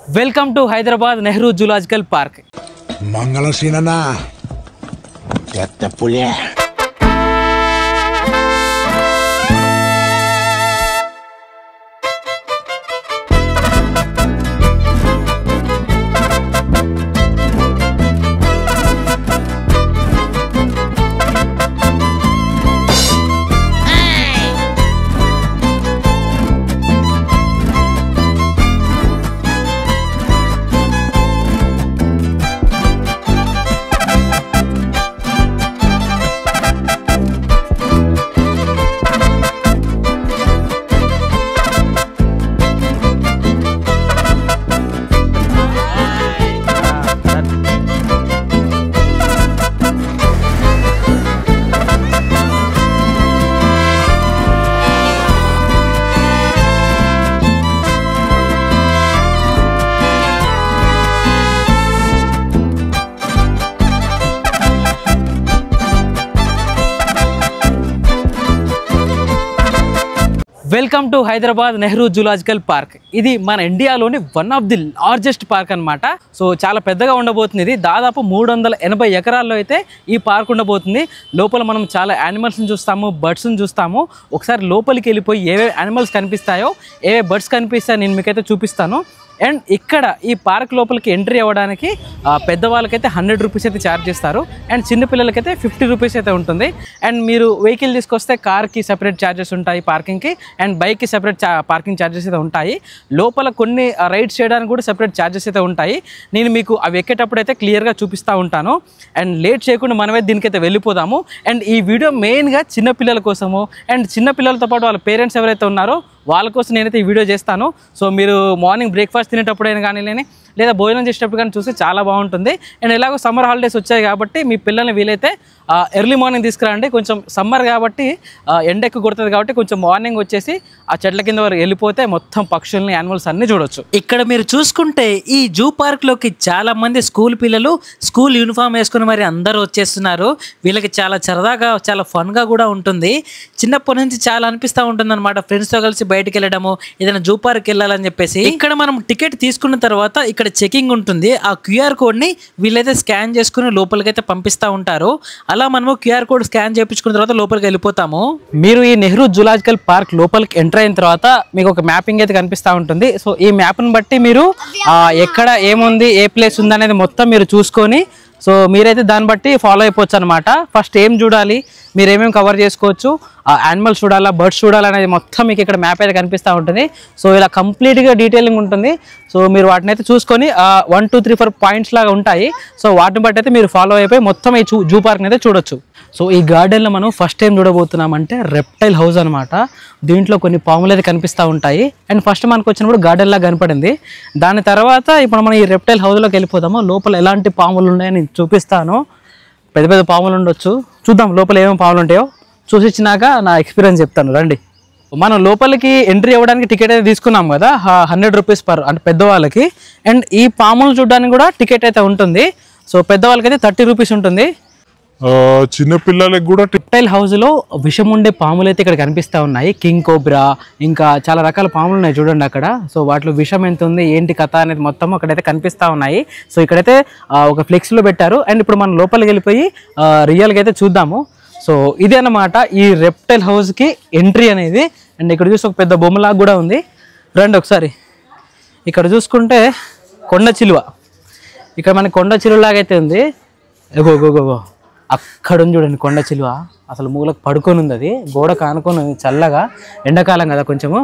Welcome to Hyderabad Nehru zoological park. మంగళసీనన్నా పెద్ద పులే. Welcome to Hyderabad Nehru zoological park. ఇది మన ఇండియాలోని one of the largest park అనమాట. సో చాలా పెద్దగా ఉండబోతుంది. ఇది దాదాపు 380 ఎకరాల్లో అయితే ఈ పార్క్ ఉండబోతుంది. లోపల మనం చాలా యానిమల్స్ని చూస్తాము, బర్డ్స్ని చూస్తాము. ఒకసారి లోపలికి వెళ్ళిపోయి ఏవే యానిమల్స్ కనిపిస్తాయో, ఏవే బర్డ్స్ కనిపిస్తాయో నేను మీకైతే చూపిస్తాను. అండ్ ఇక్కడ ఈ పార్క్ లోపలికి ఎంట్రీ అవ్వడానికి పెద్దవాళ్ళకైతే 100 రూపీస్ అయితే ఛార్జ్ చేస్తారు. అండ్ చిన్నపిల్లలకైతే 50 రూపీస్ అయితే ఉంటుంది. అండ్ మీరు వెహికల్ తీసుకొస్తే కార్కి సెపరేట్ ఛార్జెస్ ఉంటాయి పార్కింగ్కి, అండ్ బైక్కి సెపరేట్ పార్కింగ్ ఛార్జెస్ అయితే ఉంటాయి. లోపల కొన్ని రైడ్స్ చేయడానికి కూడా సెపరేట్ ఛార్జెస్ అయితే ఉంటాయి. నేను మీకు అవి ఎక్కేటప్పుడు అయితే క్లియర్గా చూపిస్తూ ఉంటాను. అండ్ లేట్ చేయకుండా మనమే దీనికైతే వెళ్ళిపోదాము. అండ్ ఈ వీడియో మెయిన్గా చిన్నపిల్లల కోసము, అండ్ చిన్నపిల్లలతో పాటు వాళ్ళ పేరెంట్స్ ఎవరైతే ఉన్నారో వాళ్ళ కోసం నేనైతే ఈ వీడియో చేస్తాను. సో మీరు మార్నింగ్ బ్రేక్ఫాస్ట్ తినేటప్పుడైనా కానీ లేదా భోజనం చేసేటప్పుడు కానీ చూస్తే చాలా బాగుంటుంది. అండ్ ఎలాగో సమ్మర్ హాలిడేస్ వచ్చాయి కాబట్టి మీ పిల్లల్ని వీలైతే ఎర్లీ మార్నింగ్ తీసుకురండి. కొంచెం సమ్మర్ కాబట్టి ఎండ ఎక్కువ కొడుతుంది కాబట్టి కొంచెం మార్నింగ్ వచ్చేసి ఆ చెట్ల కింద వరకు వెళ్ళిపోతే మొత్తం పక్షుల్ని, యానిమల్స్ అన్నీ చూడొచ్చు. ఇక్కడ మీరు చూసుకుంటే ఈ జూ పార్క్లోకి చాలా మంది స్కూల్ పిల్లలు స్కూల్ యూనిఫామ్ వేసుకుని మరి అందరూ వచ్చేస్తున్నారు. వీళ్ళకి చాలా సరదాగా, చాలా ఫన్గా కూడా ఉంటుంది. చిన్నప్పటి నుంచి చాలా అనిపిస్తూ ఉంటుంది అనమాట, ఫ్రెండ్స్తో కలిసి బయటకు వెళ్ళడము, ఏదైనా జూ పార్క్ వెళ్ళాలని చెప్పేసి. ఇక్కడ మనం టికెట్ తీసుకున్న తర్వాత ఇక్కడ చెకింగ్ ఉంటుంది. ఆ క్యూఆర్ కోడ్ని వీళ్ళైతే స్కాన్ చేసుకుని లోపలికైతే పంపిస్తూ ఉంటారు. అలా మనము క్యూఆర్ కోడ్ స్కాన్ చేయించుకున్న తర్వాత లోపలికి వెళ్ళిపోతాము. మీరు ఈ నెహ్రూ జూలాజికల్ పార్క్ లోపలికి ఎంటర్ అయిన తర్వాత మీకు ఒక మ్యాపింగ్ అయితే కనిపిస్తూ ఉంటుంది. సో ఈ మ్యాప్ని బట్టి మీరు ఎక్కడ ఏముంది, ఏ ప్లేస్ ఉంది అనేది మొత్తం మీరు చూసుకొని సో మీరైతే దాన్ని బట్టి ఫాలో అయిపోవచ్చు అనమాట. ఫస్ట్ ఏం చూడాలి, మీరు ఏమేమి కవర్ చేసుకోవచ్చు, యానిమల్స్ చూడాలా, బర్డ్స్ చూడాలనేది మొత్తం మీకు ఇక్కడ మ్యాప్ అయితే కనిపిస్తూ ఉంటుంది. సో ఇలా కంప్లీట్గా డీటెయిలింగ్ ఉంటుంది. సో మీరు వాటిని అయితే చూసుకొని 1, 2, 3, 4 పాయింట్స్ లాగా ఉంటాయి. సో వాటిని బట్టి అయితే మీరు ఫాలో అయిపోయి మొత్తం ఈ జూ పార్క్ని అయితే చూడొచ్చు. సో ఈ గార్డెన్లో మనం ఫస్ట్ టైం చూడబోతున్నామంటే రెప్టైల్ హౌస్ అనమాట. దీంట్లో కొన్ని పాములు అయితే కనిపిస్తూ ఉంటాయి. అండ్ ఫస్ట్ మనకు వచ్చినప్పుడు గార్డెన్ లాగా కనపడింది. దాని తర్వాత ఇప్పుడు మనం ఈ రెప్టైల్ హౌస్లోకి వెళ్ళిపోతాము. లోపల ఎలాంటి పాములు ఉన్నాయని చూపిస్తాను. పెద్ద పెద్ద పాములు ఉండొచ్చు, చూద్దాం లోపల ఏమేమి పాములు ఉంటాయో. చూసిచ్చినాక నా ఎక్స్పీరియన్స్ చెప్తాను రండి. మనం లోపలికి ఎంట్రీ అవ్వడానికి టికెట్ అయితే తీసుకున్నాం కదా, 100 రూపీస్ పర్, అంటే పెద్దవాళ్ళకి. అండ్ ఈ పాములు చూడడానికి కూడా టికెట్ అయితే ఉంటుంది. సో పెద్దవాళ్ళకైతే 30 రూపీస్ ఉంటుంది. చిన్నపిల్లలకి కూడా రెప్టైల్ హౌస్ లో విషం ఉండే పాములు అయితే ఇక్కడ కనిపిస్తూ ఉన్నాయి. కింగ్ కోబ్రా, ఇంకా చాలా రకాల పాములు ఉన్నాయి చూడండి అక్కడ. సో వాటిలో విషం ఎంత ఉంది, ఏంటి కథ అనేది మొత్తం అక్కడైతే కనిపిస్తూ ఉన్నాయి. సో ఇక్కడైతే ఒక ఫ్లెక్స్ లో పెట్టారు. అండ్ ఇప్పుడు మనం లోపలికి వెళ్ళిపోయి రియల్గా అయితే చూద్దాము. సో ఇదే అన్నమాట ఈ రెప్టైల్ హౌస్ కి ఎంట్రీ అనేది. అండ్ ఇక్కడ చూసి ఒక పెద్ద బొమ్మలాగా కూడా ఉంది. రండి ఒకసారి. ఇక్కడ చూసుకుంటే కొండ చిలువ, ఇక్కడ మనకి కొండ చిలువలాగా అయితే ఉంది. ఎగో అక్కడ ఉంది చూడండి కొండ చిలువ. అసలు మూలకు పడుకొని ఉంది, అది గోడ కానుకొని ఉంది. చల్లగా ఎండాకాలం కదా, కొంచెము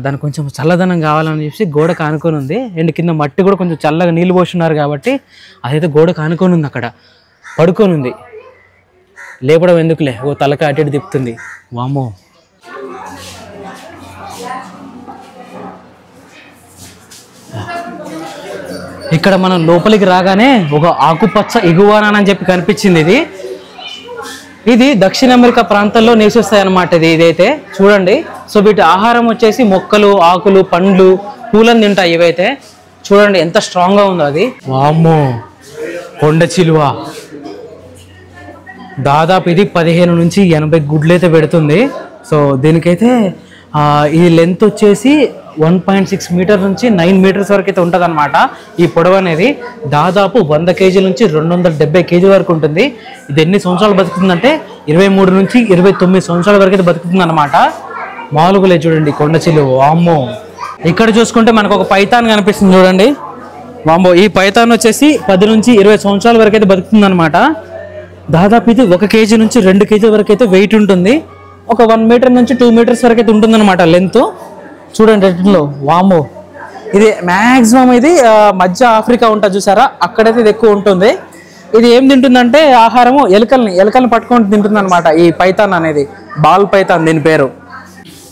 దానికి కొంచెం చల్లదనం కావాలని చెప్పి గోడ కానుకొని ఉంది. అండ్ కింద మట్టి కూడా కొంచెం చల్లగా నీళ్ళు పోస్తున్నారు కాబట్టి అదైతే గోడ కానుకొని ఉంది, అక్కడ పడుకొని ఉంది. లేపడం ఎందుకులే, ఓ తలక అటు ఇటు తిప్పుతుంది. వామ్మో, ఇక్కడ మనం లోపలికి రాగానే ఒక ఆకుపచ్చ ఇగువానా అని చెప్పి కనిపించింది. ఇది దక్షిణ అమెరికా ప్రాంతాల్లో నివసిస్తాయి అన్నమాట. ఇదైతే చూడండి. సో వీటి ఆహారం వచ్చేసి మొక్కలు, ఆకులు, పండ్లు, పూలను తింటాయి. ఇవైతే చూడండి ఎంత స్ట్రాంగ్గా ఉందో అది. వామ్మో, కొండ చిలువ. దాదాపు ఇది 15 నుంచి 80 గుడ్లు అయితే పెడుతుంది. సో దీనికైతే ఈ లెంత్ వచ్చేసి 1.6 మీటర్ నుంచి 9 మీటర్స్ వరకు అయితే ఉంటుంది అనమాట. ఈ పొడవు అనేది దాదాపు 100 కేజీల నుంచి 270 కేజీ వరకు ఉంటుంది. ఇది ఎన్ని సంవత్సరాలు బతుకుతుందంటే 23 నుంచి 29 సంవత్సరాల వరకు అయితే బతుకుతుంది అనమాట. మామూలుగా లేదు చూడండి కొండ చిలువ. వామ్మో, ఇక్కడ చూసుకుంటే మనకు ఒక పైథాన్ కనిపిస్తుంది చూడండి. వామ్మో, ఈ పైథాన్ వచ్చేసి 10 నుంచి 20 సంవత్సరాల వరకు అయితే బతుకుతుంది అనమాట. దాదాపు ఇది 1 కేజీ నుంచి 2 కేజీ వరకు అయితే వెయిట్ ఉంటుంది. ఒక 1 మీటర్ నుంచి 2 మీటర్స్ వరకు అయితే ఉంటుంది అనమాట లెంత్. చూడండి రెడ్లో. వామ్మో, ఇది మ్యాక్సిమం ఇది మధ్య ఆఫ్రికా ఉంటుంది చూసారా, అక్కడైతే ఇది ఎక్కువ ఉంటుంది. ఇది ఏం తింటుందంటే ఆహారము ఎలుకల్ని పట్టుకొని తింటుంది అనమాట. ఈ పైథాన్ అనేది బాల్ పైథాన్ దీని పేరు.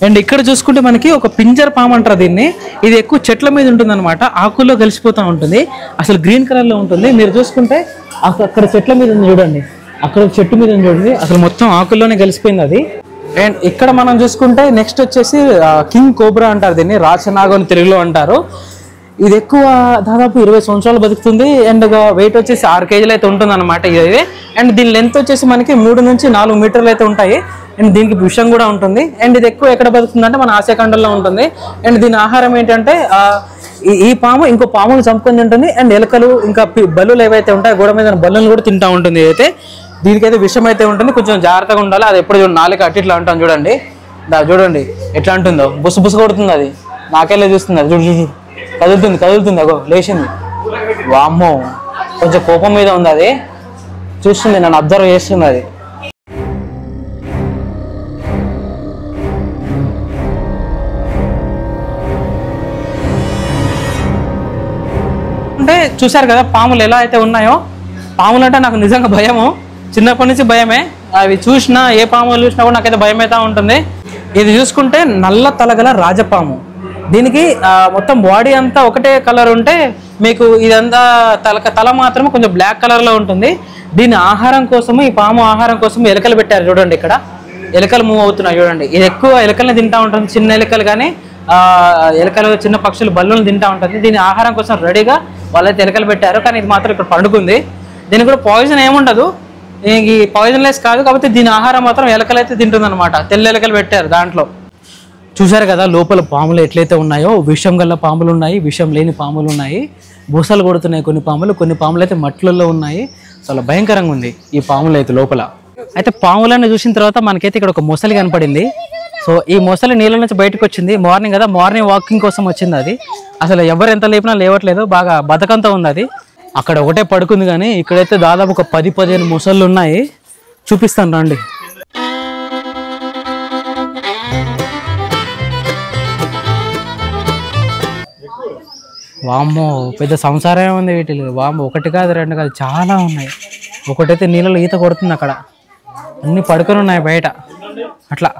అండ్ ఇక్కడ చూసుకుంటే మనకి ఒక పింజర్ పాము అంటారు దీన్ని. ఇది ఎక్కువ చెట్ల మీద ఉంటుంది అనమాట, ఆకుల్లో కలిసిపోతూ ఉంటుంది. అసలు గ్రీన్ కలర్లో ఉంటుంది. మీరు చూసుకుంటే అక్కడ చెట్ల మీద ఉంది చూడండి, అక్కడ చెట్టు మీద ఉంది చూడండి, అసలు మొత్తం ఆకుల్లోనే కలిసిపోయింది అది. అండ్ ఇక్కడ మనం చూసుకుంటే నెక్స్ట్ వచ్చేసి కింగ్ కోబ్రా అంటారు దీన్ని, రాచనాగు అని తెలుగులో అంటారు. ఇది ఎక్కువ దాదాపు 20 సంవత్సరాలు బతుకుతుంది. అండ్ వెయిట్ వచ్చేసి 6 కేజీలు అయితే ఉంటుంది అనమాట ఇది. అండ్ దీని లెంత్ వచ్చేసి మనకి 3 నుంచి 4 మీటర్లు అయితే ఉంటాయి. అండ్ దీనికి విషం కూడా ఉంటుంది. అండ్ ఇది ఎక్కువ ఎక్కడ బతుకుతుంది అంటే మన ఆసియా ఖండంలో ఉంటుంది. అండ్ దీని ఆహారం ఏంటంటే ఈ పాము ఇంకో పామును చంపుకొని తింటుంది. అండ్ ఎలుకలు ఇంకా బల్లులు ఏవైతే ఉంటాయో గోడ మీద బల్లులు కూడా తింటూ ఉంటుంది. అయితే దీనికైతే విషం అయితే ఉంటుంది, కొంచెం జాగ్రత్తగా ఉండాలి. అది ఎప్పుడు నాలుక అటు ఇట్లా అంటాం చూడండి, చూడండి ఎట్లా అంటుందో, బుసు బుసు కొడుతుంది అది. నాకెళ్ళే చూస్తుంది అది, చూడు కదులుతుంది అగో లేచింది. వామ్మో, కొంచెం కోపం మీద ఉంది అది, చూస్తుంది, నన్ను అబ్జర్వ్ చేస్తుంది అది. అంటే చూసారు కదా పాములు ఎలా అయితే ఉన్నాయో. పాములు అంటే నాకు నిజంగా భయము, చిన్నప్పటి నుంచి భయమే. అవి చూసినా ఏ పాములు చూసినా కూడా నాకైతే భయం అయితే ఉంటుంది. ఇది చూసుకుంటే నల్ల తలగల రాజపాము. దీనికి మొత్తం బాడీ అంతా ఒకటే కలర్ ఉంటే మీకు ఇదంతా తల మాత్రం కొంచెం బ్లాక్ కలర్లో ఉంటుంది. దీని ఆహారం కోసము, ఈ పాము ఆహారం కోసం ఎలుకలు పెట్టారు చూడండి. ఇక్కడ ఎలుకలు మూవ్ అవుతున్నాయి చూడండి. ఇది ఎక్కువ ఎలుకల్ని తింటూ ఉంటుంది, చిన్న ఎలుకలు కానీ ఎలుకలు చిన్న పక్షులు బల్లులు తింటూ ఉంటుంది. దీని ఆహారం కోసం రెడీగా వాళ్ళైతే ఎలుకలు పెట్టారు. కానీ ఇది మాత్రం ఇక్కడ పండుకుంది. దీనికి కూడా పాయిజన్ ఏముండదు, ఈ పాయిజన్లెస్ కాదు, కాబట్టి దీని ఆహారం మాత్రం ఎలుకలు అయితే తింటుంది అనమాట. తెల్ల ఎలుకలు పెట్టారు దాంట్లో. చూసారు కదా లోపల పాములు ఎట్లయితే ఉన్నాయో. విషం గల్ల పాములు ఉన్నాయి, విషం లేని పాములు ఉన్నాయి. బూసలు కొడుతున్నాయి కొన్ని పాములు అయితే మట్టిలలో ఉన్నాయి. చాలా భయంకరంగా ఉంది ఈ పాములు అయితే లోపల. అయితే పాములను చూసిన తర్వాత మనకైతే ఇక్కడ ఒక మొసలి కనపడింది. సో ఈ మొసలి నీళ్ళ నుంచి బయటకు వచ్చింది. మార్నింగ్ కదా, మార్నింగ్ వాకింగ్ కోసం వచ్చింది అది. అసలు ఎవరు ఎంత లేపినా లేవట్లేదు, బాగా బతకంతో ఉంది అది. అక్కడ ఒకటే పడుకుంది, కానీ ఇక్కడైతే దాదాపు ఒక 10-15 మొసళ్ళు ఉన్నాయి. చూపిస్తాను రండి. వామ్మో, పెద్ద సంసారమే ఉంది వీటిలో. వామ్మో, 1 కాదు 2 కాదు, చాలా ఉన్నాయి. ఒకటైతే నీళ్ళలో ఈత కొడుతుంది అక్కడ. అన్నీ పడుకొని ఉన్నాయి బయట, అట్లా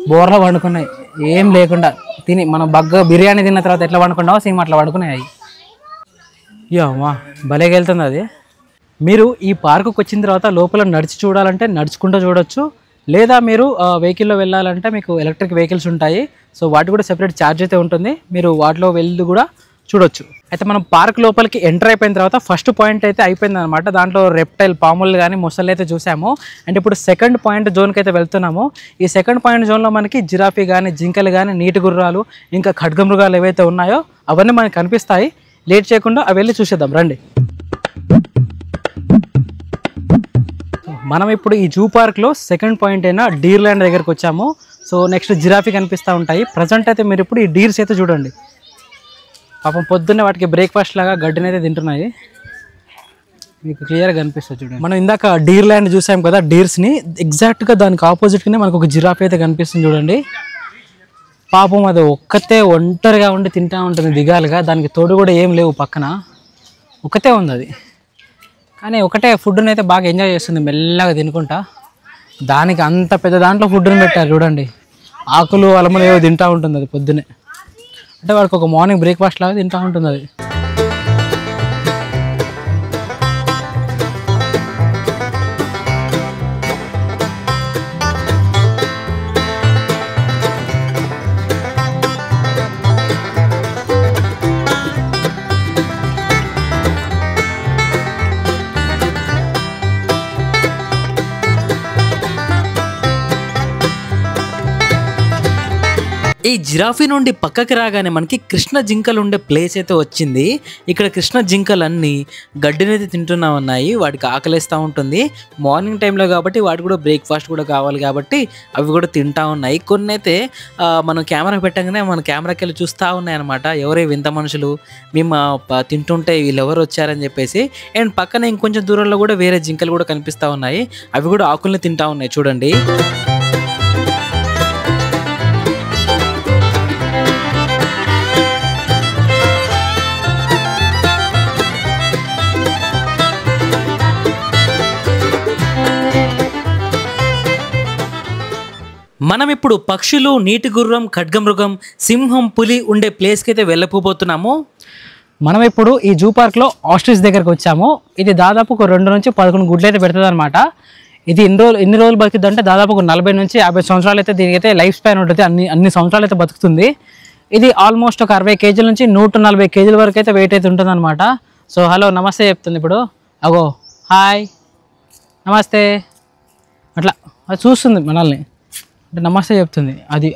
బోర్లో వండుకున్నాయి ఏం లేకుండా. తిని మనం బిర్యానీ తిన్న తర్వాత ఎట్లా వండుకున్నావో సేమ్ అట్లా వండుకున్నాయి. అమ్మా భలేగా వెళ్తుంది అది. మీరు ఈ పార్కుకి వచ్చిన తర్వాత లోపల నడిచి చూడాలంటే నడుచుకుంటూ చూడొచ్చు, లేదా మీరు వెహికల్లో వెళ్ళాలంటే మీకు ఎలక్ట్రిక్ వెహికల్స్ ఉంటాయి. సో వాటి కూడా సెపరేట్ ఛార్జ్ అయితే ఉంటుంది, మీరు వాటిలో వెళ్ళి కూడా చూడొచ్చు. అయితే మనం పార్క్ లోపలికి ఎంటర్ అయిపోయిన తర్వాత ఫస్ట్ పాయింట్ అయితే అయిపోయింది అనమాట. దాంట్లో రెప్టైల్ పాములు కానీ మొసళ్ళు అయితే చూసాము. అండ్ ఇప్పుడు సెకండ్ పాయింట్ జోన్కి అయితే వెళ్తున్నాము. ఈ సెకండ్ పాయింట్ జోన్లో మనకి జిరాఫీ కానీ, జింకలు కానీ, నీటి గుర్రాలు, ఇంకా ఖడ్గమృగాలు ఏవైతే ఉన్నాయో అవన్నీ మనకు కనిపిస్తాయి. లేట్ చేయకుండా అవి వెళ్ళి చూసేద్దాం రండి. మనం ఇప్పుడు ఈ జూ పార్క్లో సెకండ్ పాయింట్ అయినా డీర్ ల్యాండ్ దగ్గరికి వచ్చాము. సో నెక్స్ట్ జిరాఫీ కనిపిస్తూ ఉంటాయి. ప్రజెంట్ అయితే మీరు ఇప్పుడు ఈ డీర్స్ అయితే చూడండి. పాపం పొద్దున్నే వాటికి బ్రేక్ఫాస్ట్ లాగా గడ్డిని అయితే తింటున్నాయి, మీకు క్లియర్గా కనిపిస్తుంది చూడండి. మనం ఇందాక డీర్ ల్యాండ్ చూసాం కదా డీర్స్ని, ఎగ్జాక్ట్గా దానికి ఆపోజిట్గానే మనకు ఒక జిరాఫీ అయితే కనిపిస్తుంది చూడండి. పాపం అది ఒక్కతే ఒంటరిగా ఉండి తింటూ ఉంటుంది దిగాలుగా. దానికి తోడు కూడా ఏం లేవు పక్కన, ఒకతే ఉంది అది. కానీ ఒకటే ఫుడ్ని అయితే బాగా ఎంజాయ్ చేస్తుంది మెల్లగా తినుకుంటా. దానికి అంత పెద్ద దాంట్లో ఫుడ్ని పెట్టారు చూడండి. ఆకులు అలములు ఏవో తింటూ ఉంటుంది అది పొద్దునే. అంటే వాడికి ఒక మార్నింగ్ బ్రేక్ఫాస్ట్ లాగా తింటూ ఉంటుంది అది. ఈ జిరాఫీ నుండి పక్కకి రాగానే మనకి కృష్ణ జింకలు ఉండే ప్లేస్ అయితే వచ్చింది. ఇక్కడ కృష్ణ జింకలు అన్నీ గడ్డినైతే తింటున్నా ఉన్నాయి. వాటికి ఆకలిస్తూ ఉంటుంది. మార్నింగ్ టైంలో కాబట్టి వాటి కూడా బ్రేక్ఫాస్ట్ కూడా కావాలి కాబట్టి అవి కూడా తింటా ఉన్నాయి. కొన్ని అయితే మనం కెమెరా పెట్టగానే మన కెమెరాకి వెళ్ళి చూస్తూ ఉన్నాయి అనమాట. ఎవరే వింత మనుషులు మేము తింటుంటే వీళ్ళు ఎవరు వచ్చారని చెప్పేసి. అండ్ పక్కన ఇంకొంచెం దూరంలో కూడా వేరే జింకలు కూడా కనిపిస్తూ ఉన్నాయి. అవి కూడా ఆకుల్ని తింటా ఉన్నాయి చూడండి. మనం ఇప్పుడు పక్షులు, నీటి గుర్రం, ఖడ్గమృగం, సింహం, పులి ఉండే ప్లేస్కి అయితే వెళ్ళకపోతున్నాము. మనం ఇప్పుడు ఈ జూ పార్క్లో ఆస్ట్రిచ్ దగ్గరకు వచ్చాము. ఇది దాదాపు ఒక 2 నుంచి 11 గుడ్లు అయితే పెడుతుంది అనమాట. ఇది ఎన్ని రోజులు బతుకుతుంది అంటే దాదాపు ఒక 40 నుంచి 50 సంవత్సరాలు అయితే దీనికైతే లైఫ్ స్పాన్ ఉంటుంది. అన్ని సంవత్సరాలు అయితే బతుకుతుంది. ఇది ఆల్మోస్ట్ ఒక 60 కేజీల నుంచి 140 కేజీల వరకు అయితే వెయిట్ అయితే ఉంటుంది అనమాట. సో హలో నమస్తే చెప్తుంది ఇప్పుడు. అగో హాయ్ నమస్తే అట్లా అది చూస్తుంది మనల్ని అంటే నమస్తే చెప్తుంది. అది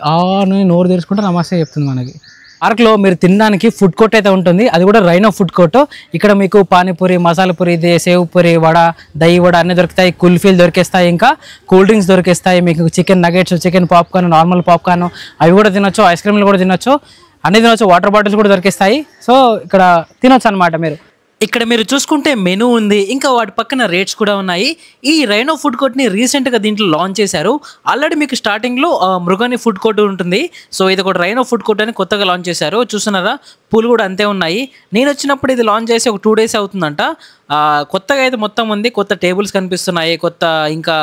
నోరు తెరుచుకుంటే నమస్తే చెప్తుంది మనకి. పార్క్లో మీరు తినడానికి ఫుడ్ కోర్ట్ అయితే ఉంటుంది. అది కూడా రైనో ఫుడ్ కోర్ట్. ఇక్కడ మీకు పానీపూరి, మసాలా పూరి, సేవ్ పూరి, వడ, దహి వడ అన్నీ దొరుకుతాయి. కుల్ఫీలు దొరికేస్తాయి. ఇంకా కూల్ డ్రింక్స్ దొరికేస్తాయి. మీకు chicken nuggets, chicken popcorn, normal popcorn అవి కూడా తినొచ్చు. ఐస్ క్రీమ్లు కూడా తినొచ్చు. అన్నీ తినొచ్చు. వాటర్ బాటిల్స్ కూడా దొరికేస్తాయి. సో ఇక్కడ తినొచ్చు అనమాట మీరు. ఇక్కడ మీరు చూసుకుంటే మెనూ ఉంది. ఇంకా వాటి పక్కన రేట్స్ కూడా ఉన్నాయి. ఈ రైనో ఫుడ్ కోర్ట్ని రీసెంట్గా దీంట్లో లాంచ్ చేశారు. ఆల్రెడీ మీకు స్టార్టింగ్లో మృగాని ఫుడ్ కోర్ట్ ఉంటుంది. సో ఇది ఒక రైనో ఫుడ్ కోర్ట్ అని కొత్తగా లాంచ్ చేశారు. చూస్తున్నారా పూలు కూడా అంతే ఉన్నాయి. నేను వచ్చినప్పుడు ఇది లాంచ్ చేసి ఒక 2 days అవుతుందంట. కొత్తగా అయితే మొత్తం ఉంది. కొత్త టేబుల్స్ కనిపిస్తున్నాయి. ఇంకా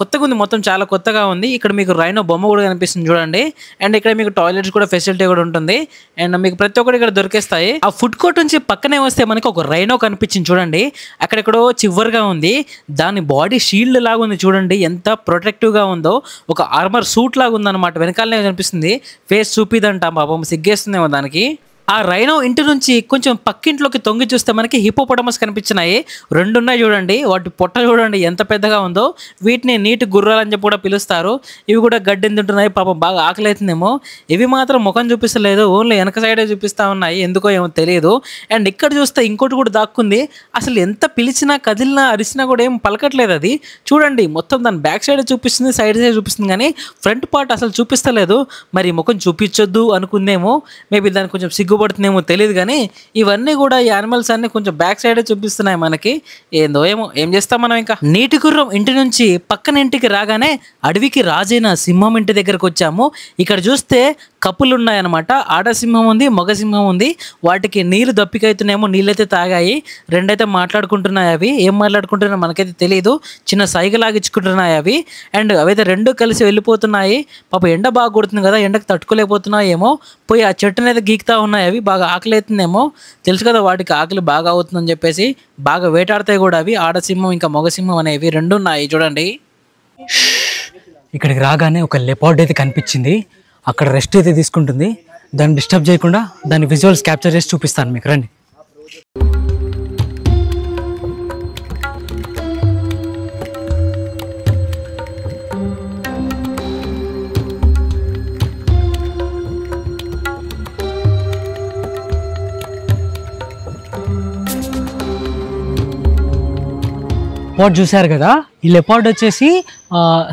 కొత్తగా ఉంది. మొత్తం చాలా కొత్తగా ఉంది. ఇక్కడ మీకు రైనో బొమ్మ కూడా కనిపిస్తుంది చూడండి. అండ్ ఇక్కడ మీకు టాయిలెట్స్ కూడా ఫెసిలిటీ కూడా ఉంటుంది. అండ్ మీకు ప్రతి ఒక్కటి ఇక్కడ దొరికేస్తాయి. ఆ ఫుడ్ కోర్ట్ నుంచి పక్కనే వస్తే మనకి ఒక రైనో కనిపించింది చూడండి. అక్కడెక్కడో చివరిగా ఉంది. దాని బాడీ షీల్డ్ లాగా ఉంది చూడండి. ఎంత ప్రొటెక్టివ్గా ఉందో. ఒక ఆర్మర్ సూట్ లాగా ఉందన్నమాట. వెనకాలనే కనిపిస్తుంది. ఫేస్ చూపిదంట. పాపం సిగ్గేస్తుందేమో దానికి. ఆ రైనో ఇంటి నుంచి కొంచెం పక్కింట్లోకి తొంగి చూస్తే మనకి హిపోపటమస్ కనిపించినాయి. 2 ఉన్నాయి చూడండి. వాటి పొట్ట చూడండి ఎంత పెద్దగా ఉందో. వీటిని నీటి గుర్రాలు అని చెప్పి కూడా పిలుస్తారు. ఇవి కూడా గడ్డిని తింటున్నాయి. పాపం బాగా ఆకలి అవుతుందేమో. ఇవి మాత్రం ముఖం చూపిస్తలేదు. ఓన్లీ వెనక సైడే చూపిస్తూ ఉన్నాయి. ఎందుకో ఏమో తెలియదు. అండ్ ఇక్కడ చూస్తే ఇంకోటి కూడా దాక్కుంది. అసలు ఎంత పిలిచినా, కదిలినా, అరిసినా కూడా ఏం పలకట్లేదు అది. చూడండి మొత్తం దాని బ్యాక్ సైడ్ చూపిస్తుంది, సైడ్ చూపిస్తుంది కానీ ఫ్రంట్ పార్ట్ అసలు చూపిస్తలేదు. మరి ముఖం చూపించొద్దు అనుకుందేమో. మేబీ దానికి కొంచెం సిగ్గుపడుతుందేమో తెలియదు కానీ ఇవన్నీ కూడా ఈ యానిమల్స్ అన్ని కొంచెం బ్యాక్ సైడే చూపిస్తున్నాయి మనకి. ఏందో ఏమో ఏం చేస్తాం మనం. ఇంకా నీటి గుర్రం ఇంటి నుంచి పక్కన ఇంటికి రాగానే అడవికి రాజైన సింహం ఇంటి దగ్గరకు వచ్చాము. ఇక్కడ చూస్తే కప్పులు ఉన్నాయన్నమాట. ఆడసింహం ఉంది, మగ సింహం ఉంది. వాటికి నీళ్ళు దప్పికైతున్నాయేమో. నీళ్ళైతే తాగాయి. 2 అయితే మాట్లాడుకుంటున్నాయి. అవి ఏం మాట్లాడుకుంటున్నాయో మనకైతే తెలియదు. చిన్న సైగలాగించుకుంటున్నాయి అవి. అండ్ అవైతే 2 కలిసి వెళ్ళిపోతున్నాయి. పాప ఎండ బాగా కొడుతుంది కదా, ఎండకు తట్టుకోలేకపోతున్నాయేమో. పోయి ఆ చెట్టుని అయితే గీకుతా ఉన్నాయి. అవి బాగా ఆకలి అవుతుందేమో. తెలుసు కదా వాటికి ఆకలి బాగా అవుతుందని చెప్పేసి బాగా వేటాడతాయి కూడా అవి. ఆడసింహం ఇంకా మగసింహం అనేవి 2 ఉన్నాయి చూడండి. ఇక్కడికి రాగానే ఒక లెపార్డ్ అయితే కనిపించింది. అక్కడ రెస్ట్ అయితే తీసుకుంటుంది. దాన్ని డిస్టర్బ్ చేయకుండా దాని విజువల్స్ క్యాప్చర్ చేసి చూపిస్తాను మీకు. రండి. లెపార్డ్ చూశారు కదా. ఈ లెపార్డ్ వచ్చేసి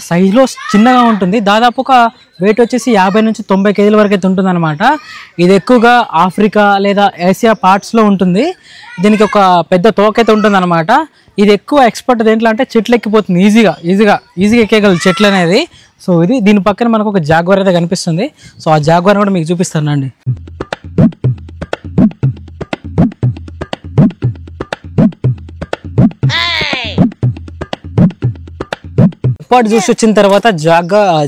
సైజులో చిన్నగా ఉంటుంది. దాదాపు ఒక వెయిట్ వచ్చేసి 50 నుంచి 90 కేజీల వరకు అయితే ఉంటుంది అనమాట. ఇది ఎక్కువగా ఆఫ్రికా లేదా ఏషియా పార్ట్స్లో ఉంటుంది. దీనికి ఒక పెద్ద తోకైతే ఉంటుంది అనమాట. ఇది ఎక్కువ ఎక్స్పర్ట్ దేంట్లో అంటే చెట్లు ఎక్కిపోతుంది. ఈజీగా ఎక్కేయగలదు చెట్లు అనేది. సో దీని పక్కన మనకు ఒక జాగ్వార్ అయితే కనిపిస్తుంది. సో ఆ జాగ్వార్ కూడా మీకు చూపిస్తాను అండి. లెపార్డ్ చూసి వచ్చిన తర్వాత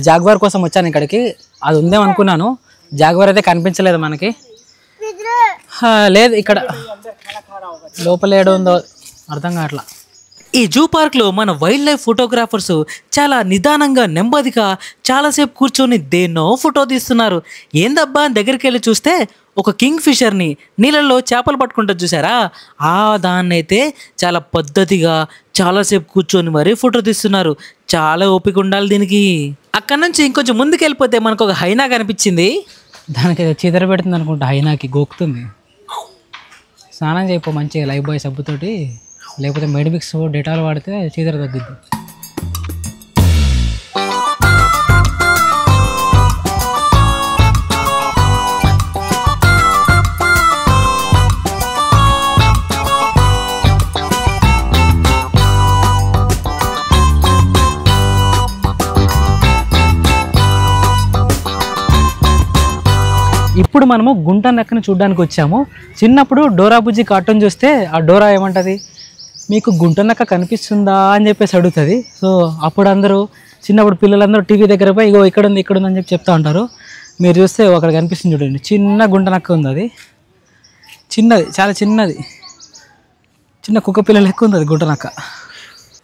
జాగ్వార్ కోసం వచ్చాను ఇక్కడికి. అది ఉందేమో అనుకున్నాను. జాగ్వార్ అయితే కనిపించలేదు మనకి. లేదు ఇక్కడ లోపల ఏడు ఉందో అర్థం కావట్లా. ఈ జూ పార్క్లో మన వైల్డ్ లైఫ్ ఫోటోగ్రాఫర్స్ చాలా నిదానంగా, నెమ్మదిగా చాలాసేపు కూర్చొని దేన్నో ఫోటో తీస్తున్నారు. ఏందబ్బా అని దగ్గరికి వెళ్ళి చూస్తే ఒక కింగ్ ఫిషర్ని నీళ్ళల్లో చేపలు పట్టుకుంటుంది చూసారా, దాన్నైతే చాలా పద్ధతిగా చాలాసేపు కూర్చొని మరీ ఫోటో తీస్తున్నారు. చాలా ఓపిక ఉండాలి దీనికి. అక్కడ నుంచి ఇంకొంచెం ముందుకు వెళ్ళిపోతే మనకు ఒక హైనా కనిపించింది. దానికి చీదర పెడుతుంది అనుకుంటా, హైనాకి గోకుతుంది. స్నానం చేయపో మంచిగా లైఫ్ బాయ్ సబ్బుతోటి, లేకపోతే మెడిమిక్స్ డెటాల్ వాడితే చీదర తగ్గుద్ది. ఇప్పుడు మనము గుంట నక్కను చూడడానికి వచ్చాము. చిన్నప్పుడు డోరా బుజ్జి కార్టూన్ చూస్తే ఆ డోరా ఏమంటుంది, మీకు గుంట నక్క కనిపిస్తుందా అని చెప్పేసి అడుగుతుంది. సో అప్పుడు అందరూ చిన్నప్పుడు పిల్లలందరూ టీవీ దగ్గర పోయి ఇగో ఇక్కడ ఉంది అని చెప్పి చెప్తా ఉంటారు. మీరు చూస్తే అక్కడ కనిపిస్తుంది చూడండి, చిన్న గుంట నక్క ఉంది. అది చిన్నది, చాలా చిన్నది, చిన్న కుక్క పిల్లలు ఎక్కువ ఉంది అది గుంట నక్క.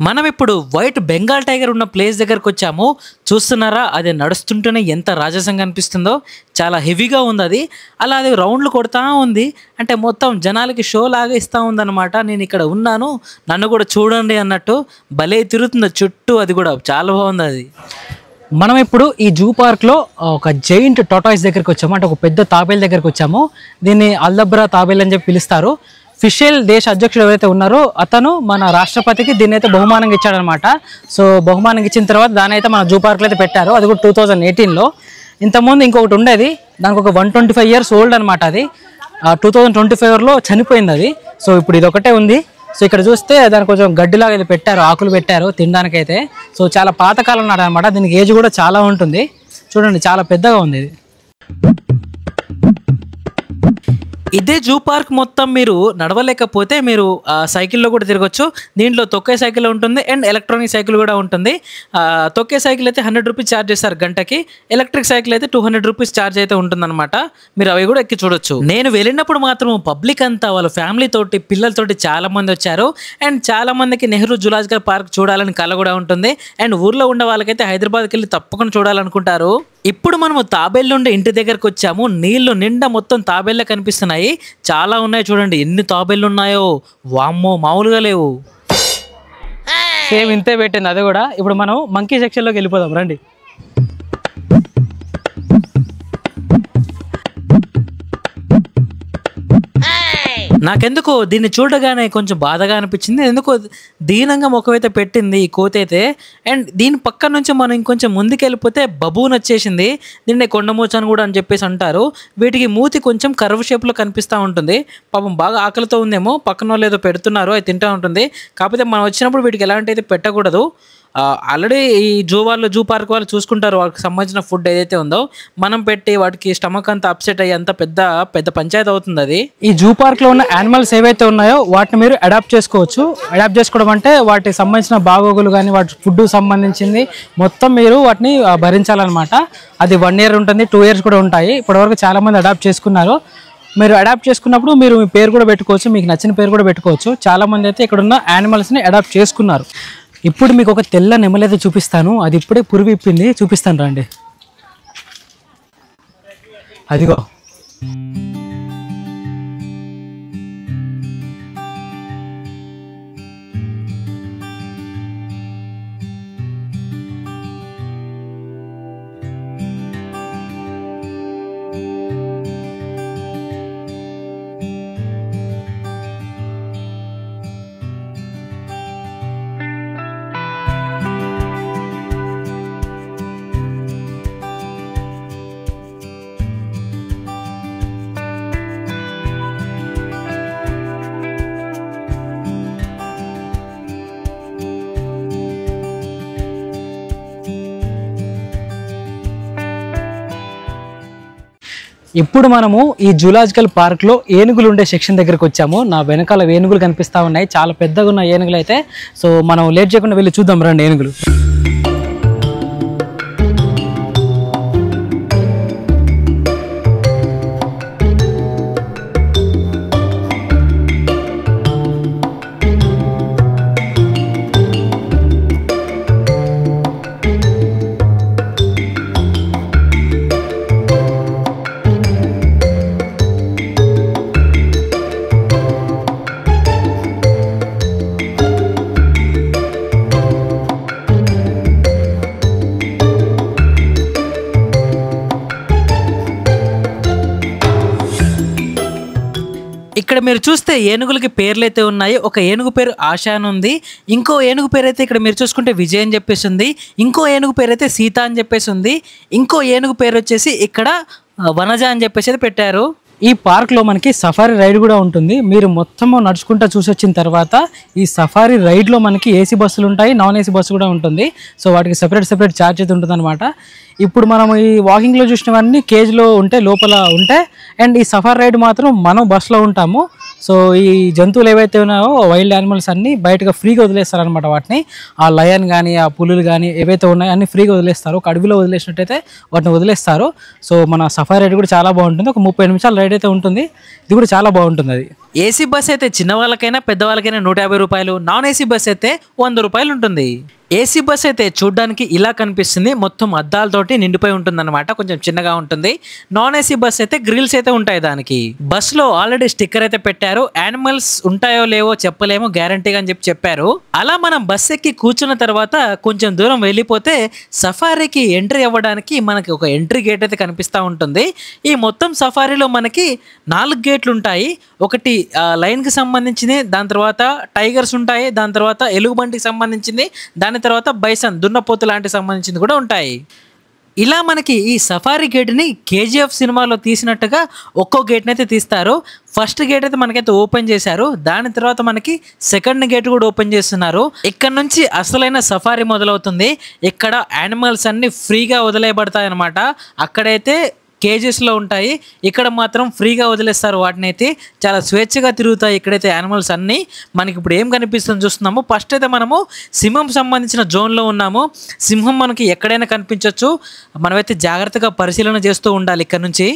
మనం ఇప్పుడు వైట్ బెంగాల్ టైగర్ ఉన్న ప్లేస్ దగ్గరకు వచ్చాము. చూస్తున్నారా, అది నడుస్తుంటేనే ఎంత రాజసంగా అనిపిస్తుందో. చాలా హెవీగా ఉంది అది. అలా అది రౌండ్లు కొడతా ఉంది, అంటే మొత్తం జనాలకి షో లాగా ఇస్తూ ఉందన్నమాట. నేను ఇక్కడ ఉన్నాను, నన్ను కూడా చూడండి అన్నట్టు. భలే తిరుగుతుంది చుట్టూ, అది కూడా చాలా బాగుంది అది. మనం ఇప్పుడు ఈ జూ పార్క్లో ఒక జైంట్ టాటాయిస్ దగ్గరికి వచ్చాము, అంటే ఒక పెద్ద తాబేలు దగ్గరికి వచ్చాము. దీన్ని అల్దబ్రా తాబేలు అని చెప్పి పిలుస్తారు. ఫిషెల్ దేశ అధ్యక్షుడు ఎవరైతే ఉన్నారో అతను మన రాష్ట్రపతికి దీన్ని అయితే బహుమానంగా ఇచ్చాడనమాట. సో బహుమానంగా ఇచ్చిన తర్వాత దాని అయితే మన జూ పార్క్లో అయితే పెట్టారు. అది కూడా 2018లో. ఇంతకుముందు ఇంకొకటి ఉండేది, దానికి ఒక 125 years ఓల్డ్ అనమాట. అది 2024లో చనిపోయింది అది. సో ఇప్పుడు ఇది ఒకటే ఉంది. సో ఇక్కడ చూస్తే దానికి కొంచెం గడ్డిలాగా అయితే పెట్టారు, ఆకులు పెట్టారు తినడానికైతే. సో చాలా పాతకాలం నాడు అనమాట. దీనికి ఏజ్ కూడా చాలా ఉంటుంది. చూడండి, చాలా పెద్దగా ఉంది ఇది. ఇదే జూ పార్క్ మొత్తం మీరు నడవలేకపోతే మీరు సైకిల్లో కూడా తిరగచ్చు. దీంట్లో తొక్కే సైకిల్ ఉంటుంది అండ్ ఎలక్ట్రానిక్ సైకిల్ కూడా ఉంటుంది. తొక్కే సైకిల్ అయితే 100 రూపీస్ ఛార్జ్ చేస్తారు గంటకి. ఎలక్ట్రిక్ సైకిల్ అయితే 200 రూపీస్ ఛార్జ్ అయితే ఉంటుందన్నమాట. మీరు అవి కూడా ఎక్కి చూడొచ్చు. నేను వెళ్ళినప్పుడు మాత్రం పబ్లిక్ అంతా వాళ్ళ ఫ్యామిలీ తోటి పిల్లలతోటి చాలా మంది వచ్చారు. అండ్ చాలా మందికి నెహ్రూ జూలాజికల్ పార్క్ చూడాలని కల కూడా ఉంటుంది. అండ్ ఊర్లో ఉన్న వాళ్ళకైతే హైదరాబాద్కి వెళ్ళి తప్పకుండా చూడాలనుకుంటారు. ఇప్పుడు మనము తాబేళ్ళు ఉండే ఇంటి దగ్గరకు వచ్చాము. నీళ్లు నిండా మొత్తం తాబేళ్ళే కనిపిస్తున్నాయి. చాలా ఉన్నాయి చూడండి, ఎన్ని తాబేళ్ళు ఉన్నాయో. వామ్మో, మామూలుగా లేవు. సేమ్ ఇంతే పెట్టింది అది కూడా. ఇప్పుడు మనం మంకీ సెక్షన్లోకి వెళ్ళిపోదాం రండి. నాకెందుకో దీన్ని చూడగానే కొంచెం బాధగా అనిపించింది. ఎందుకో దీనంగా ముఖమైతే పెట్టింది ఈ కోతి అయితే. అండ్ దీని పక్క నుంచి మనం ఇంకొంచెం ముందుకెళ్ళిపోతే బబూన్ వచ్చేసింది. దీన్ని కొండమూచ అని కూడా అని చెప్పేసి అంటారు. వీటికి మూతి కొంచెం కర్వ్ షేప్లో కనిపిస్తూ ఉంటుంది. పాపం బాగా ఆకలితో ఉందేమో, పక్కన వాళ్ళు ఏదో పెడుతున్నారు, అది తింటూ ఉంటుంది. కాకపోతే మనం వచ్చినప్పుడు వీటికి ఎలాంటి అయితే పెట్టకూడదు. ఆల్రెడీ ఈ జూ పార్క్ వాళ్ళు చూసుకుంటారు వాళ్ళకి సంబంధించిన ఫుడ్ ఏదైతే ఉందో. మనం పెట్టి వాటికి స్టమక్ అంతా అప్సెట్ అయ్యి అంత పెద్ద పంచాయతీ అవుతుంది అది. ఈ జూ పార్క్లో ఉన్న యానిమల్స్ ఏవైతే ఉన్నాయో వాటిని మీరు అడాప్ట్ చేసుకోవచ్చు. అడాప్ట్ చేసుకోవడం అంటే వాటికి సంబంధించిన బాగోగులు కానీ వాటి ఫుడ్ సంబంధించింది మొత్తం మీరు వాటిని భరించాలన్నమాట. అది 1 year ఉంటుంది, 2 years కూడా ఉంటాయి. ఇప్పటివరకు చాలామంది అడాప్ట్ చేసుకున్నారు. మీరు అడాప్ట్ చేసుకున్నప్పుడు మీరు మీ పేరు కూడా పెట్టుకోవచ్చు, మీకు నచ్చిన పేరు కూడా పెట్టుకోవచ్చు. చాలామంది అయితే ఇక్కడ ఉన్న యానిమల్స్ని అడాప్ట్ చేసుకున్నారు. ఇప్పుడు మీకు ఒక తెల్ల నెమలి అయితే చూపిస్తాను. అది ఇప్పుడే పురుగు ఇప్పింది, చూపిస్తాను రండి. అదిగో ఇప్పుడు మనము ఈ జూలాజికల్ పార్క్లో ఏనుగులు ఉండే సెక్షన్ దగ్గరికి వచ్చాము. నా వెనకాల ఏనుగులు కనిపిస్తూ ఉన్నాయి, చాలా పెద్దగా ఉన్న ఏనుగులు అయితే. సో మనం లేట్ చేయకుండా వెళ్ళి చూద్దాం రండి ఏనుగులు. మీరు చూస్తే ఏనుగులకి పేర్లు అయితే ఉన్నాయి. ఒక ఏనుగు పేరు ఆశ అని ఉంది. ఇంకో ఏనుగు పేరు అయితే ఇక్కడ మీరు చూసుకుంటే విజయ్ అని చెప్పేసి ఉంది. ఇంకో ఏనుగు పేరు అయితే సీత అని చెప్పేసి ఉంది. ఇంకో ఏనుగు పేరు వచ్చేసి ఇక్కడ వనజ అని చెప్పేసి అయితే పెట్టారు. ఈ పార్క్లో మనకి సఫారీ రైడ్ కూడా ఉంటుంది. మీరు మొత్తము నడుచుకుంటూ చూసి వచ్చిన తర్వాత ఈ సఫారీ రైడ్లో మనకి ఏసీ బస్సులు ఉంటాయి, నాన్ ఏసీ బస్సు కూడా ఉంటుంది. సో వాటికి సెపరేట్ ఛార్జ్ అయితే ఉంటుంది అనమాట. ఇప్పుడు మనం ఈ వాకింగ్లో చూసినవన్నీ కేజ్లో ఉంటే లోపల ఉంటాయి. అండ్ ఈ సఫారీ రైడ్ మాత్రం మనం బస్సులో ఉంటాము. సో ఈ జంతువులు ఏవైతే ఉన్నాయో వైల్డ్ యానిమల్స్ అన్నీ బయటగా ఫ్రీగా వదిలేస్తారనమాట. వాటిని ఆ లయన్ కానీ ఆ పులులు కానీ ఏవైతే ఉన్నాయో అన్నీ ఫ్రీగా వదిలేస్తారు. ఒక అడవిలో వదిలేసినట్టయితే వాటిని వదిలేస్తారు. సో మన సఫారీ రైడ్ కూడా చాలా బాగుంటుంది. ఒక 30 నిమిషాల రైడ్ అయితే ఉంటుంది. ఇది కూడా చాలా బాగుంటుంది. అది ఏసీ బస్ అయితే చిన్న వాళ్ళకైనా పెద్దవాళ్ళకైనా 150 రూపాయలు, నాన్ ఏసీ బస్ అయితే 100 రూపాయలు ఉంటుంది. ఏసీ బస్ అయితే చూడడానికి ఇలా కనిపిస్తుంది. మొత్తం అద్దాలతోటి నిండిపోయి ఉంటుంది అనమాట. కొంచెం చిన్నగా ఉంటుంది. నాన్ ఏసీ బస్ అయితే గ్రిల్స్ అయితే ఉంటాయి. దానికి బస్ లో ఆల్రెడీ స్టిక్కర్ అయితే పెట్టారు. యానిమల్స్ ఉంటాయో లేవో చెప్పలేమో, గ్యారంటీగా అని చెప్పారు. అలా మనం బస్ ఎక్కి కూర్చున్న తర్వాత కొంచెం దూరం వెళ్ళిపోతే సఫారీకి ఎంట్రీ అవ్వడానికి మనకి ఒక ఎంట్రీ గేట్ అయితే కనిపిస్తూ ఉంటుంది. ఈ మొత్తం సఫారీలో మనకి 4 గేట్లు ఉంటాయి. ఒకటి లైన్కి సంబంధించింది, దాని తర్వాత టైగర్స్ ఉంటాయి, దాని తర్వాత ఎలుగుబంటికి సంబంధించింది, దాని తర్వాత బైసన్ దున్నపోతు లాంటి సంబంధించింది కూడా ఉంటాయి. ఇలా మనకి ఈ సఫారీ గేట్ని KGF సినిమాలో తీసినట్టుగా ఒక్కో గేట్ని అయితే తీస్తారు. ఫస్ట్ గేట్ అయితే మనకైతే ఓపెన్ చేశారు. దాని తర్వాత మనకి సెకండ్ గేట్ కూడా ఓపెన్ చేస్తున్నారు. ఇక్కడ నుంచి అసలైన సఫారీ మొదలవుతుంది. ఇక్కడ యానిమల్స్ అన్ని ఫ్రీగా వదిలేయబడతాయి అన్నమాట. అక్కడైతే కేజెస్లో ఉంటాయి, ఇక్కడ మాత్రం ఫ్రీగా వదిలేస్తారు. వాటిని అయితే చాలా స్వేచ్ఛగా తిరుగుతాయి. ఇక్కడైతే యానిమల్స్ అన్నీ మనకి ఇప్పుడు ఏం కనిపిస్తుంది చూస్తున్నాము. ఫస్ట్ అయితే మనము సింహం సంబంధించిన జోన్లో ఉన్నాము. సింహం మనకి ఎక్కడైనా కనిపించవచ్చు. మనమైతే జాగ్రత్తగా పరిశీలన చేస్తూ ఉండాలి ఇక్కడ నుంచి.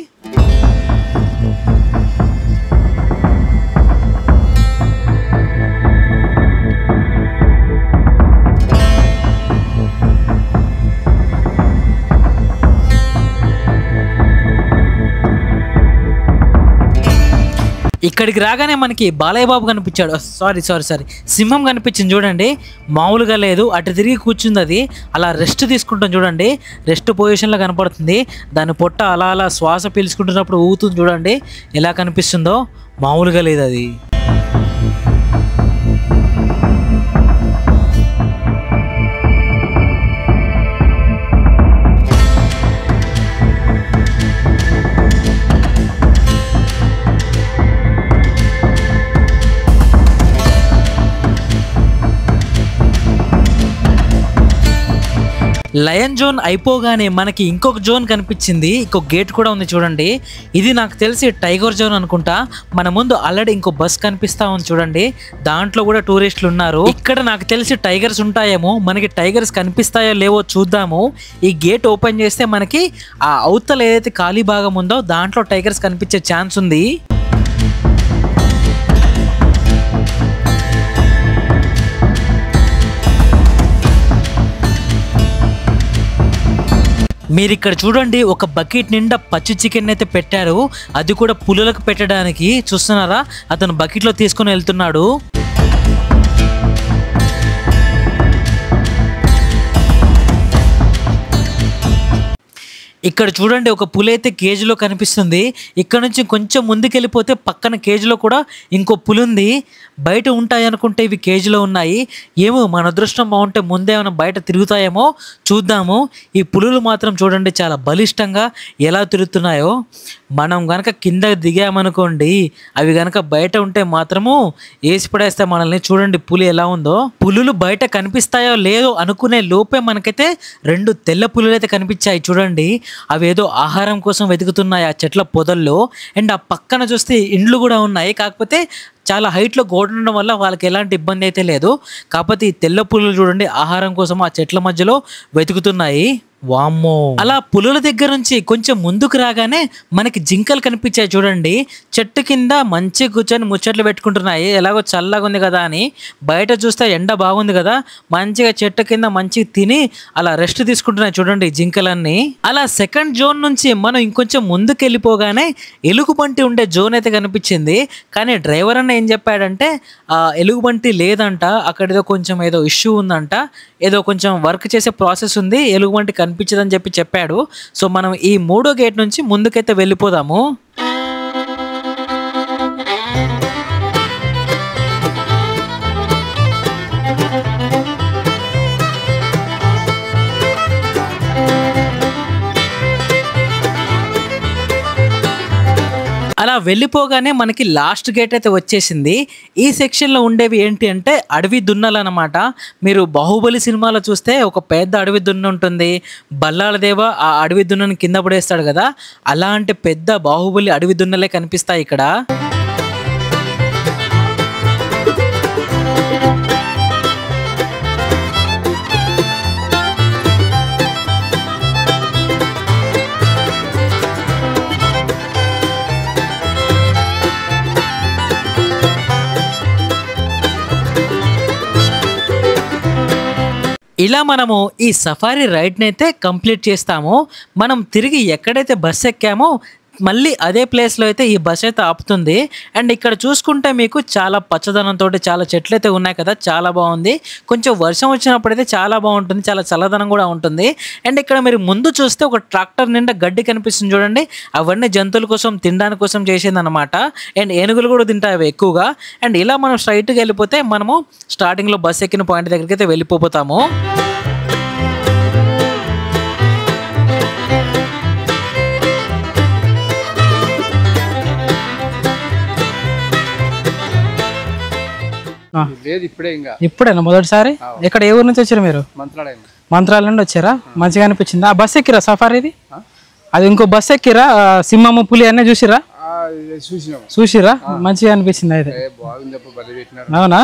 ఇక్కడికి రాగానే మనకి బాలయ్య బాబు కనిపించాడు. సారీ సింహం కనిపించింది చూడండి. మామూలుగా లేదు, అటు తిరిగి కూర్చుంది. అది అలా రెస్ట్ తీసుకుంటాం చూడండి. రెస్ట్ పొజిషన్లో కనపడుతుంది. దాని పొట్ట అలా శ్వాస పీల్చుకుంటున్నప్పుడు ఊగుతుంది చూడండి. ఎలా కనిపిస్తుందో మామూలుగా లేదు అది. లయన్ జోన్ అయిపోగానే మనకి ఇంకొక జోన్ కనిపించింది. ఇంకొక గేట్ కూడా ఉంది చూడండి. ఇది నాకు తెలిసి టైగర్ జోన్ అనుకుంటా. మన ముందు ఆల్రెడీ ఇంకో బస్ కనిపిస్తా ఉంది చూడండి. దాంట్లో కూడా టూరిస్టులు ఉన్నారు. ఇక్కడ నాకు తెలిసి టైగర్స్ ఉంటాయేమో. మనకి టైగర్స్ కనిపిస్తాయో లేవో చూద్దాము. ఈ గేట్ ఓపెన్ చేస్తే మనకి ఆ అవతల ఏదైతే ఖాళీ భాగం ఉందో దాంట్లో టైగర్స్ కనిపించే ఛాన్స్ ఉంది. మీరు ఇక్కడ చూడండి, ఒక బకెట్ నిండా పచ్చి చికెన్ అయితే పెట్టారు. అది కూడా పులులకు పెట్టడానికి. చూస్తున్నారా, అతను బకెట్లో తీసుకొని వెళ్తున్నాడు. ఇక్కడ చూడండి, ఒక పులి అయితే కేజీలో కనిపిస్తుంది. ఇక్కడ నుంచి కొంచెం ముందుకెళ్ళిపోతే పక్కన కేజీలో కూడా ఇంకో పులి ఉంది. బయట ఉంటాయి అనుకుంటే ఇవి కేజీలో ఉన్నాయి. ఏమో మన అదృష్టం బాగుంటే ముందేమైనా బయట తిరుగుతాయేమో చూద్దాము. ఈ పులులు మాత్రం చూడండి చాలా బలిష్టంగా ఎలా తిరుగుతున్నాయో. మనం గనక కింద దిగామనుకోండి, అవి గనక బయట ఉంటే మాత్రము వేసి పడేస్తే మనల్ని. చూడండి పులి ఎలా ఉందో. పులులు బయట కనిపిస్తాయో లేదో అనుకునే లోపే మనకైతే 2 తెల్ల పులులు అయితే కనిపించాయి చూడండి. అవి ఏదో ఆహారం కోసం వెతుకుతున్నాయి ఆ చెట్ల పొదల్లో. అండ్ ఆ పక్కన చూస్తే ఇండ్లు కూడా ఉన్నాయి. కాకపోతే చాలా హైట్లో గోడ ఉండడం వల్ల వాళ్ళకి ఎలాంటి ఇబ్బంది అయితే లేదు. కాకపోతే ఈ తెల్ల పులులు చూడండి ఆహారం కోసం ఆ చెట్ల మధ్యలో వెతుకుతున్నాయి. వామ్మో. అలా పులుల దగ్గర నుంచి కొంచెం ముందుకు రాగానే మనకి జింకలు కనిపించాయి చూడండి. చెట్టు కింద మంచి కూర్చొని ముచ్చట్లు పెట్టుకుంటున్నాయి. ఎలాగో చల్లగా ఉంది కదా అని. బయట చూస్తే ఎండ బాగుంది కదా, మంచిగా చెట్టు కింద మంచిగా తిని అలా రెస్ట్ తీసుకుంటున్నాయి చూడండి జింకలన్నీ. అలా సెకండ్ జోన్ నుంచి మనం ఇంకొంచెం ముందుకు వెళ్ళిపోగానే ఎలుగుబంటి ఉండే జోన్ అయితే కనిపించింది. కానీ డ్రైవర్ అన్న ఏం చెప్పాడంటే ఎలుగుబంటి లేదంట, అక్కడ ఏదో ఇష్యూ ఉందంట, ఏదో కొంచెం వర్క్ చేసే ప్రాసెస్ ఉంది, ఎలుగుబంటి కనిపించదని చెప్పాడు. సో మనం ఈ 3వ గేట్ నుంచి ముందుకైతే వెళ్ళిపోదాము. వెళ్ళిపోగానే మనకి లాస్ట్ గేట్ అయితే వచ్చేసింది. ఈ సెక్షన్లో ఉండేవి ఏంటి అంటే అడవి దున్నలు అనమాట. మీరు బాహుబలి సినిమాలో చూస్తే ఒక పెద్ద అడవి దున్న ఉంటుంది, బల్లాలదేవ ఆ అడవి దున్నని కింద పడేస్తాడు కదా, అలాంటి పెద్ద బాహుబలి అడవి దున్నలే కనిపిస్తాయి ఇక్కడ. ఇలా మనము ఈ సఫారీ రైడ్ని అయితే కంప్లీట్ చేస్తాము. మనం తిరిగి ఎక్కడైతే బస్ ఎక్కామో మళ్ళీ అదే ప్లేస్లో అయితే ఈ బస్ అయితే ఆపుతుంది. అండ్ ఇక్కడ చూసుకుంటే మీకు చాలా పచ్చదనంతో చాలా చెట్లు అయితే ఉన్నాయి కదా, చాలా బాగుంది. కొంచెం వర్షం వచ్చినప్పుడు అయితే చాలా బాగుంటుంది, చాలా చల్లదనం కూడా ఉంటుంది. అండ్ ఇక్కడ మీరు ముందు చూస్తే ఒక ట్రాక్టర్ నిండా గడ్డి కనిపిస్తుంది చూడండి, అవన్నీ జంతువుల కోసం తినడానికి కోసం చేసింది అనమాట. అండ్ ఏనుగులు కూడా తింటాయి అవి ఎక్కువగా. అండ్ ఇలా మనం స్ట్రైట్గా వెళ్ళిపోతే మనము స్టార్టింగ్లో బస్ ఎక్కిన పాయింట్ దగ్గరికి అయితే వెళ్ళిపోతాము. ఇప్పుడేనా మొదటిసారి? ఇక్కడ ఏ ఊరు నుంచి వచ్చారు మీరు? మంత్రాలయం నుండి వచ్చారా? మంచిగా అనిపించింది. ఆ బస్ ఎక్కిరా సఫారీది? అది ఇంకో బస్ ఎక్కిరా? సింహము పులి అన్నీ చూసిరా? చూసిరా? మంచిగా అనిపించింది అయితే. అవునా?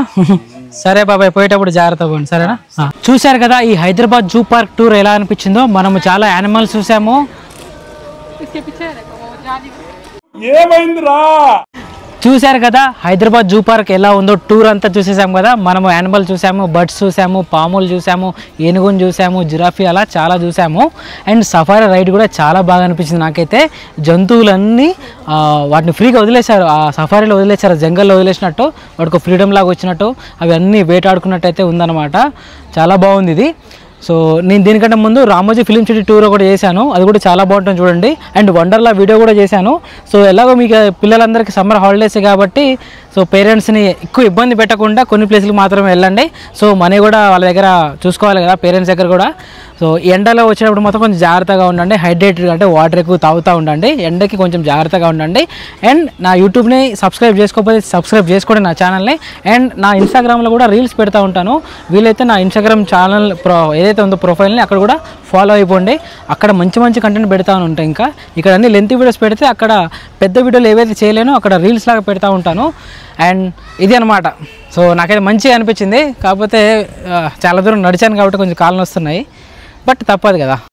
సరే బాబాయ్, పోయేటప్పుడు జాగ్రత్త పోండి, సరేనా? చూసారు కదా ఈ హైదరాబాద్ జూ పార్క్ టూర్ ఎలా అనిపించిందో. మనము చాలా యానిమల్స్ చూసాము. చూశారు కదా హైదరాబాద్ జూ పార్క్ ఎలా ఉందో, టూర్ అంతా చూసేసాము కదా. మనము యానిమల్ చూసాము, బర్డ్స్ చూసాము, పాములు చూసాము, ఏనుగుని చూసాము, జిరాఫీ, అలా చాలా చూసాము. అండ్ సఫారీ రైడ్ కూడా చాలా బాగా అనిపించింది నాకైతే. జంతువులన్నీ వాటిని ఫ్రీగా వదిలేశారు, ఆ సఫారీలో వదిలేశారు, జంగల్లో వదిలేసినట్టు, వాటికి ఫ్రీడమ్ లాగా వచ్చినట్టు అవి అన్నీ వేటాడుకున్నట్టు అయితే ఉందన్నమాట. చాలా బాగుంది ఇది. సో నేను దీనికంటే ముందు రామోజీ ఫిలిం సిటీ టూర్ కూడా చేశాను, అది కూడా చాలా బాగుంటుంది చూడండి. అండ్ వండర్లా వీడియో కూడా చేశాను. సో ఎలాగో మీకు పిల్లలందరికీ సమ్మర్ హాలిడేస్ కాబట్టి సో పేరెంట్స్ని ఎక్కువ ఇబ్బంది పెట్టకుండా కొన్ని ప్లేసులకు మాత్రమే వెళ్ళండి. సో మనీ కూడా వాళ్ళ దగ్గర చూసుకోవాలి కదా, పేరెంట్స్ దగ్గర కూడా. సో ఎండలో వచ్చినప్పుడు మాత్రం కొంచెం జాగ్రత్తగా ఉండండి, హైడ్రేటెడ్ అంటే వాటర్ ఎక్కువ తాగుతూ ఉండండి, ఎండకి కొంచెం జాగ్రత్తగా ఉండండి. అండ్ నా యూట్యూబ్ని సబ్స్క్రైబ్ చేసుకోకపోతే సబ్స్క్రైబ్ చేసుకోండి నా ఛానల్ని. అండ్ నా ఇన్స్టాగ్రామ్లో కూడా రీల్స్ పెడతా ఉంటాను, వీలైతే నా ఇన్స్టాగ్రామ్ ఛానల్ ఏదైతే ఉందో ప్రొఫైల్ని అక్కడ కూడా ఫాలో అయిపోండి. అక్కడ మంచి మంచి కంటెంట్ పెడతా ఉంటాను. ఇంకా ఇక్కడ అన్ని లెంత్ వీడియోస్ పెడితే అక్కడ పెద్ద వీడియోలు ఏవైతే చేయలేనో అక్కడ రీల్స్ లాగా పెడతా ఉంటాను. అండ్ ఇది అనమాట. సో నాకైతే మంచిగా అనిపించింది. కాకపోతే చాలా దూరం నడిచాను కాబట్టి కొంచెం కాళ్ళు వస్తున్నాయి, బట్ తప్పదు కదా.